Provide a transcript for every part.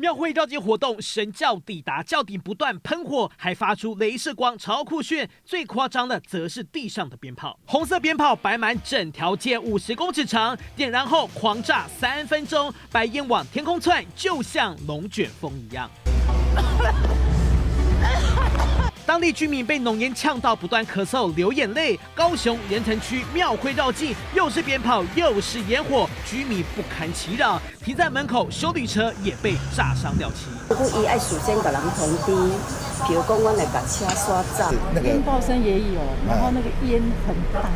庙会绕境活动，神教抵达轿顶不断喷火，还发出雷射光，超酷炫。最夸张的则是地上的鞭炮，红色鞭炮摆满整条街50公尺长，点燃后狂炸3分钟，白烟往天空窜，就像龙卷风一样。当地居民被浓烟呛到，不断咳嗽、流眼泪。高雄盐埕区庙会绕境，又是鞭炮又是烟火，居民不堪其扰，停在门口休旅车也被炸伤掉漆。伊爱事先甲人通知，比如讲，我来把车刷炸。鞭炮声也有，然后那个烟很大。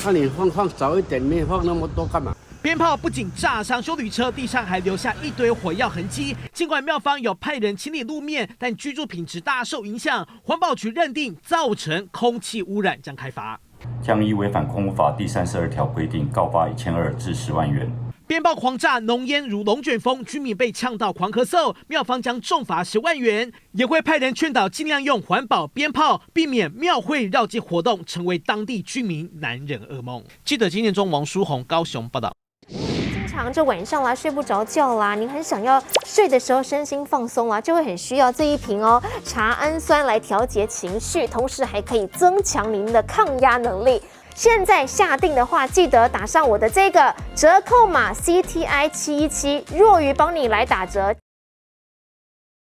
那你放少一点，没放那么多干嘛？鞭炮不仅炸伤休旅车，地上还留下一堆火药痕迹。尽管庙方有派人清理路面，但居住品质大受影响。环保局认定造成空气污染，将开罚。将依违反空污法第32条规定，告发1200至10万元。鞭炮狂炸，浓烟如龙卷风，居民被呛到狂咳嗽，庙方将重罚10万元，也会派人劝导尽量用环保鞭炮，避免庙会绕境活动成为当地居民男人噩梦。记者今年中王书宏高雄报道。经常这晚上啦睡不着觉啦，您很想要睡的时候身心放松啦，就会很需要这一瓶茶氨酸来调节情绪，同时还可以增强您的抗压能力。现在下定的话，记得打上我的这个折扣码 CTI717，若愚帮你来打折。